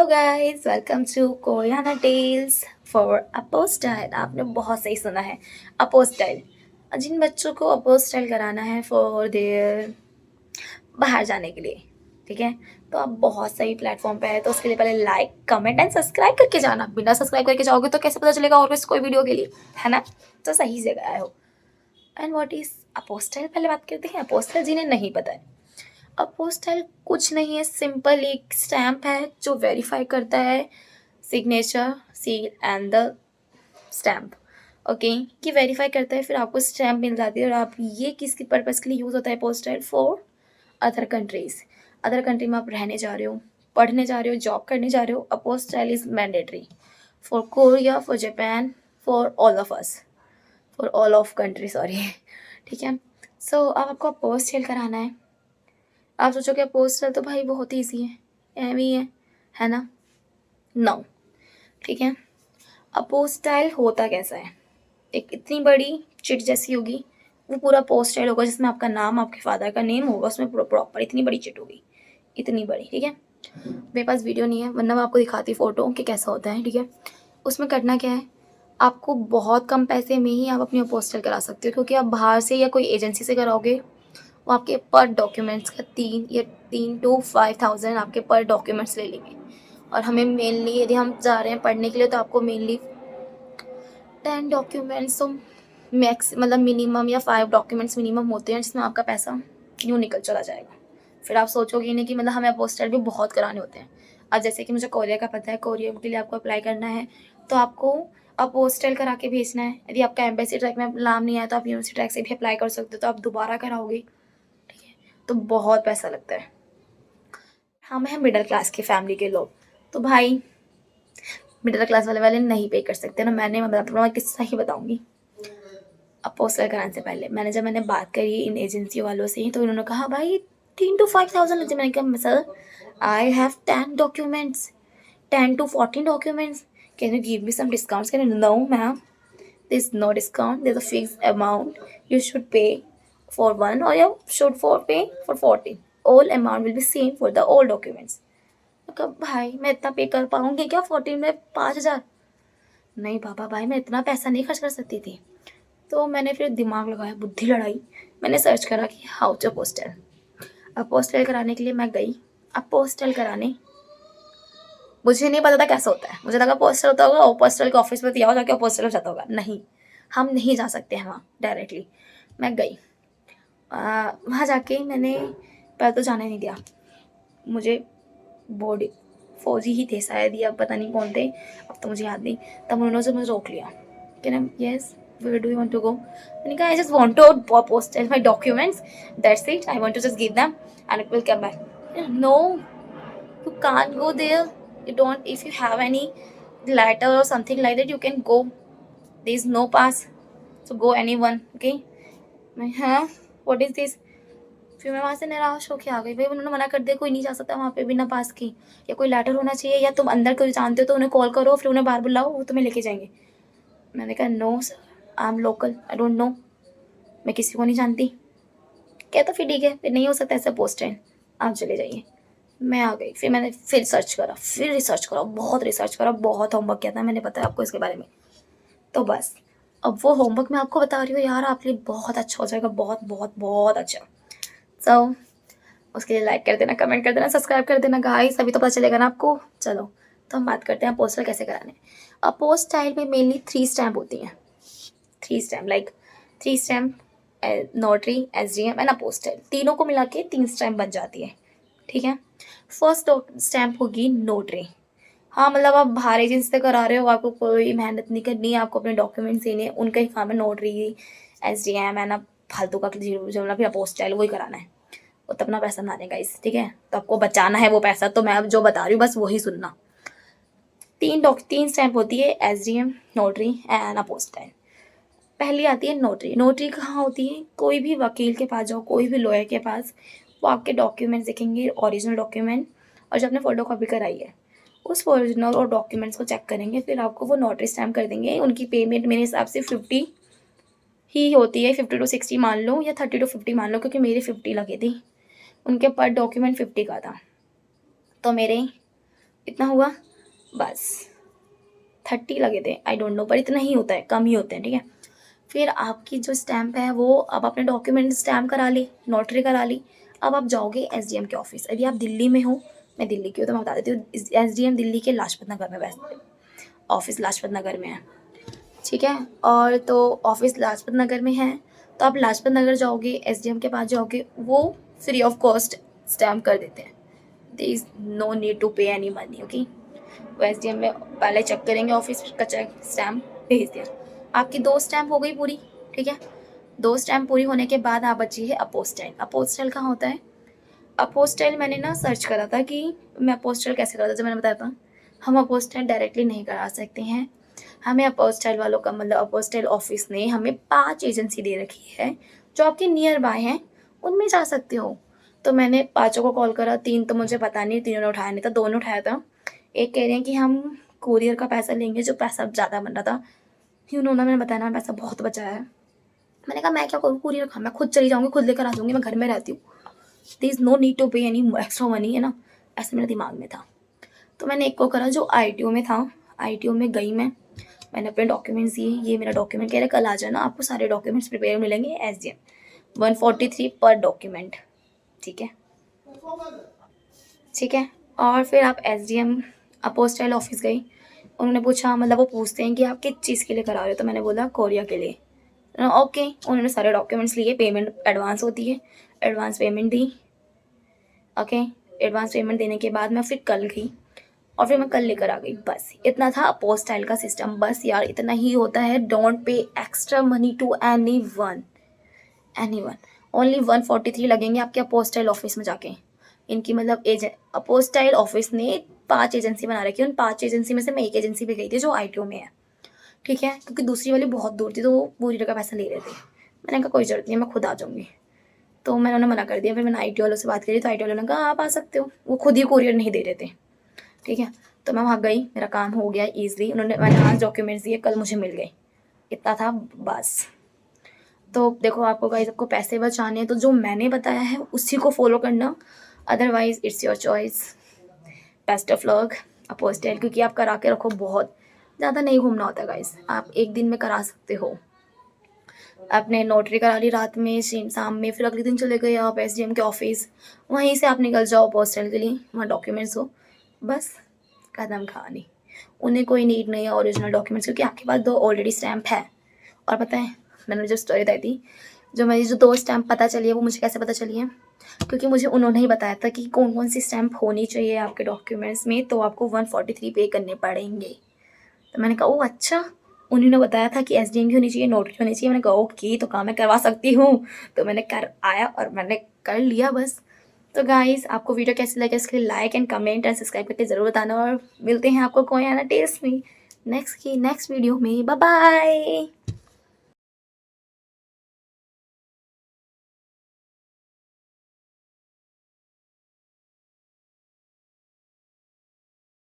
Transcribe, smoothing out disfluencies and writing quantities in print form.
Hello guys, welcome to Koreana tales for apostille. आपने बहुत सही सुना है, अपोस्टाइल। जिन बच्चों को अपोस्टाइल कराना है फॉर देयर बाहर जाने के लिए, ठीक है, तो आप बहुत सही प्लेटफॉर्म पे है। तो उसके लिए पहले लाइक कमेंट एंड सब्सक्राइब करके जाना। बिना सब्सक्राइब करके जाओगे तो कैसे पता चलेगा और कोई वीडियो के लिए, है ना। तो सही जगह आए हो। एंड व्हाट इज अपोस्टाइल, पहले बात करते हैं अपोस्टाइल। जिन्हें नहीं पता है, अपोस्टाइल कुछ नहीं है, सिंपल एक स्टैम्प है जो वेरीफाई करता है signature, seal and the stamp. Okay, ये वेरीफाई करता है, फिर आपको स्टैम्प मिल जाती है। और आप ये किसके पर्पज़ के लिए यूज़ होता है apostille? For other countries. Other country में आप रहने जा रहे हो, पढ़ने जा रहे हो, जॉब करने जा रहे हो, apostille is mandatory for Korea, for Japan, for all of us, for all of country, sorry. ठीक है। सो अब आपको अपोस्टाइल कराना है। आप सोचोगे अपोस्टाइल तो भाई बहुत ईजी है, एम ही है ना। नो, ठीक है। अपोस्टाइल होता कैसा है? एक इतनी बड़ी चिट जैसी होगी, वो पूरा पोस्टाइल होगा जिसमें आपका नाम, आपके फादर का नेम होगा, उसमें प्रॉपर इतनी बड़ी चिट होगी, इतनी बड़ी, ठीक है। मेरे पास वीडियो नहीं है, वरना मैं आपको दिखाती फ़ोटो कि कैसा होता है, ठीक है। उसमें करना क्या है, आपको बहुत कम पैसे में ही आप अपनी अपोस्टाइल करा सकते हो, क्योंकि आप बाहर से या कोई एजेंसी से कराओगे, वो आपके पर डॉक्यूमेंट्स का 3 to 5,000 आपके पर डॉक्यूमेंट्स ले लेंगे। और हमें मेनली, यदि हम जा रहे हैं पढ़ने के लिए, तो आपको मेनली 10 डॉक्यूमेंट्स तो मैक्स, मतलब मिनिमम, या 5 डॉक्यूमेंट्स मिनिमम होते हैं, जिसमें आपका पैसा यूँ निकल चला जाएगा। फिर आप सोचोगे नहीं कि मतलब हमें अपोस्टाइल भी बहुत कराने होते हैं। अब जैसे कि मुझे कोरिया का पता है, कोरिया के लिए आपको अप्लाई करना है, तो आपको अपोस्टाइल करा के भेजना है। यदि आपका एम्बेसी ट्रैक में नाम नहीं आया, तो आप यूनिवर्सिटी ट्रैक से भी अप्लाई कर सकते हो, तो आप दोबारा कराओगे, तो बहुत पैसा लगता है। हम हैं मिडिल क्लास की फैमिली के लोग, तो भाई मिडिल क्लास वाले वाले नहीं पे कर सकते ना। मैं किस्सा ही बताऊंगी। अपोस्टल कराने से पहले मैंने बात करी इन एजेंसी वालों से, तो उन्होंने कहा भाई 3 to 5,000 लगते। मैंने कहा sir, I have 10 documents, 10 to 14 documents, can you give me some discounts? Can you? No ma'am, there is no discount, there's a fixed amount you should pay for one, or you should for pay for 14. All amount will be same for the all documents. कहा भाई मैं इतना पे कर पाऊंगी क्या 14 में? 5,000? नहीं पापा, भाई मैं इतना पैसा नहीं खर्च कर सकती थी। तो मैंने फिर दिमाग लगाया, बुद्धि लड़ाई, मैंने सर्च करा कि हाउ टू अपोस्टल। अपोस्टल कराने के लिए मैं गई अपोस्टल कराने। मुझे नहीं पता था कैसा होता है, मुझे लगा पोस्टल होता होगा और पोस्टल के ऑफिस में दिया जाके पोस्टल हो जाता होगा। नहीं, हम नहीं जा सकते हैं वहाँ डायरेक्टली। मैं गई वहाँ जाके मैंने पहले तो जाने नहीं दिया। मुझे बॉडी फौजी ही थे शायद, या पता नहीं कौन थे, अब तो मुझे याद नहीं। तब उन्होंने से मुझे रोक लिया कि ना, yes where do you want to go? मैंने कहा I just want to post my documents, that's it, I want to just give them and it will come back. No, you can't go there. You don't, if you have any letter or something like that, you can go. There is no pass, so go anyone. Okay, मैं हाँ, what is this? फिर मैं वहाँ से निराश होके आ गई। भाई उन्होंने मना कर दिया, कोई नहीं जा सकता वहाँ पे बिना पास की, या कोई लेटर होना चाहिए, या तुम अंदर कोई जानते हो तो उन्हें कॉल करो, फिर उन्हें बाहर बुलाओ, वो तुम्हें लेके जाएंगे। मैंने कहा no sir, I am local, I don't know, मैं किसी को नहीं जानती। क्या तो फिर ठीक है, फिर नहीं हो सकता ऐसा पोस्ट है, आप चले जाइए। मैं आ गई। फिर मैंने फिर सर्च करा, फिर रिसर्च करा, बहुत रिसर्च करा, बहुत होमवर्क किया था मैंने, पता है आपको इसके बारे में। तो बस अब वो होमवर्क मैं आपको बता रही हूँ यार, आपके लिए बहुत अच्छा हो जाएगा, बहुत बहुत बहुत अच्छा। सो उसके लिए लाइक कर देना, कमेंट कर देना, सब्सक्राइब कर देना गाइस, अभी तो पता चलेगा ना आपको। चलो, तो हम बात करते हैं पोस्टर कैसे कराने। अपोस्टाइल में मेनली 3 स्टैम्प होती हैं। 3 stamp, like 3 stamp, notary, SDM and apostille, तीनों को मिला के 3 स्टैम्प बन जाती है, ठीक है। फर्स्ट स्टैम्प होगी नोटरी। हाँ, मतलब आप बाहर एजेंसी से करा रहे हो, आपको कोई मेहनत नहीं करनी है, आपको अपने डॉक्यूमेंट्स देने हैं, उनका ही काम है नोटरी, एसडीएम है ना, फालतू का जो फिर अपोस्टाइल वही कराना है। वो तो अपना पैसा ना देगा इस, ठीक है, तो आपको बचाना है वो पैसा, तो मैं अब जो बता रही हूँ बस वही सुनना। 3 स्टैम्प होती है, एसडीएम, नोटरी एंड अपोस्टाइल। पहली आती है नोटरी। नोटरी कहाँ होती है? कोई भी वकील के पास जाओ, कोई भी लॉयर के पास, वो आपके डॉक्यूमेंट्स देखेंगे, ओरिजिनल डॉक्यूमेंट, और जो आपने फ़ोटो कॉपी कराई है उस ओरिजिनल और डॉक्यूमेंट्स को चेक करेंगे, फिर आपको वो नोटरी स्टैम्प कर देंगे। उनकी पेमेंट मेरे हिसाब से 50 ही होती है, 50 to 60 मान लो, या 30 to 50 मान लो, क्योंकि मेरे 50 लगे थे, उनके पर डॉक्यूमेंट 50 का था। तो मेरे इतना हुआ बस, 30 लगे थे, आई डोंट नो, पर इतना ही होता है, कम ही होते हैं, ठीक है। फिर आपकी जो स्टैम्प है वो, अब आपने डॉक्यूमेंट स्टैम्प करा ली, नोटरी करा ली। अब आप जाओगे एसडीएम के ऑफिस। यदि आप दिल्ली में हो, मैं दिल्ली की हूँ तो मैं बता देती हूँ, एसडीएम दिल्ली के लाजपत नगर में, वैसे ऑफिस लाजपत नगर में है, ठीक है। और तो ऑफिस लाजपत नगर में है, तो आप लाजपत नगर जाओगे, एसडीएम के पास जाओगे, वो फ्री ऑफ कॉस्ट स्टैम्प कर देते हैं। There is no need to pay any money, okay. वो एसडीएम में पहले चेक करेंगे ऑफिस का, चेक स्टैम्प भेज दिया। आपकी 2 स्टैम्प हो गई पूरी, ठीक है। 2 स्टैम्प पूरी होने के बाद आप बची है अपोस्टाइल। अपोस्टाइल कहाँ होता है? अपोस्टाइल मैंने ना सर्च करा था कि मैं अपोस्टाइल कैसे करा था, जब मैंने बताया था हम अपोस्टाइल डायरेक्टली नहीं करा सकते हैं। हमें अपोस्टाइल वालों का मतलब अपोस्टाइल ऑफिस ने हमें 5 एजेंसी दे रखी है जो आपके नियर बाय हैं, उनमें जा सकते हो। तो मैंने 5 को कॉल करा, 3 तो मुझे पता नहीं, तीनों ने उठाया नहीं था, 2 ने उठाया था। एक कह रहे हैं कि हम कोरियर का पैसा लेंगे, जो पैसा ज़्यादा बन रहा था, उन्होंने मैंने बताया ना पैसा बहुत बचा है। मैंने कहा मैं क्या करूँ कुरियर का, मैं खुद चली जाऊँगी, खुद लेकर आ जाऊँगी, मैं घर में रहती हूँ, there is no need to pay any extra money, है ना, ऐसे मेरे दिमाग में था। तो मैंने एक को करा जो आईटीओ में था। आईटीओ में गई मैंने अपने डॉक्यूमेंट्स दिए, ये मेरा डॉक्यूमेंट कह रहे कल आ जाना, आपको सारे डॉक्यूमेंट्स प्रिपेयर मिलेंगे, एसडीएम 143 पर डॉक्यूमेंट, ठीक है, ठीक है। और फिर आप एसडीएम अपोस्टाइल ऑफिस गई, उन्होंने पूछा, मतलब वो पूछते हैं कि आप किस चीज़ के लिए करा रहे हो, तो मैंने बोला कोरिया के लिए। ओके, उन्होंने सारे डॉक्यूमेंट्स लिए, पेमेंट एडवांस होती है, एडवांस पेमेंट दी, ओके। एडवांस पेमेंट देने के बाद मैं फिर कल गई, और फिर मैं कल लेकर आ गई, बस इतना था अपोस्टाइल का सिस्टम। बस यार इतना ही होता है, don't pay extra money to anyone, only 143 लगेंगे आपके अपोस्टाइल ऑफिस में जाके। इनकी मतलब एजेंट, अपोस्टाइल ऑफिस ने 5 एजेंसी बना रखी है, उन 5 एजेंसी में से मैं एक एजेंसी पे गई थी जो आईटीओ में है, ठीक है, क्योंकि दूसरी वाली बहुत दूर थी तो वो पूरी का पैसा ले रहे थे। मैंने कहा कोई ज़रूरत नहीं है, मैं खुद आ जाऊँगी, तो मैंने उन्हें मना कर दिया। फिर मैंने आईटी वालों से बात करी, तो आईटी वालों ने कहा आप आ सकते हो, वो खुद ही कोरियर नहीं दे रहे थे, ठीक है। तो मैं वहाँ गई, मेरा काम हो गया ईजिली, उन्होंने मैंने आज डॉक्यूमेंट्स दिए, कल मुझे मिल गए, इतना था बस। तो देखो आपको गाइस, सबको पैसे बचाने हैं तो जो मैंने बताया है उसी को फॉलो करना, otherwise it's your choice. Best of luck apostille, क्योंकि आप करा के रखो, बहुत ज़्यादा नहीं घूमना होता गाइस, आप एक दिन में करा सकते हो। आपने नोटरी करा ली रात में, शाम में, फिर अगले दिन चले गए आप एसडीएम के ऑफिस, वहीं से आप निकल जाओ पोस्टल के लिए, वहाँ डॉक्यूमेंट्स हो, बस कदम कहानी। उन्हें कोई नीड नहीं है ओरिजिनल डॉक्यूमेंट्स, क्योंकि आपके पास 2 ऑलरेडी स्टैम्प है। और पता है मैंने जो स्टोरी बताई थी, जो मेरी जो 2 स्टैम्प पता चली है, वो मुझे कैसे पता चली है, क्योंकि मुझे उन्होंने ही बताया था कि कौन कौन सी स्टैम्प होनी चाहिए आपके डॉक्यूमेंट्स में, तो आपको 143 पे करने पड़ेंगे। तो मैंने कहा ओह अच्छा, उन्होंने बताया था कि एसडीएम की होनी चाहिए, नोटरी होनी चाहिए। मैंने कहा ओके, तो काम मैं करवा सकती हूँ, तो मैंने कर आया और मैंने कर लिया बस। तो गाइस आपको वीडियो कैसी लगी, इसके लिए like and comment and subscribe करके ज़रूर बताना, और मिलते हैं आपको कोई आना टेस्ट में नेक्स्ट वीडियो में। Bye bye.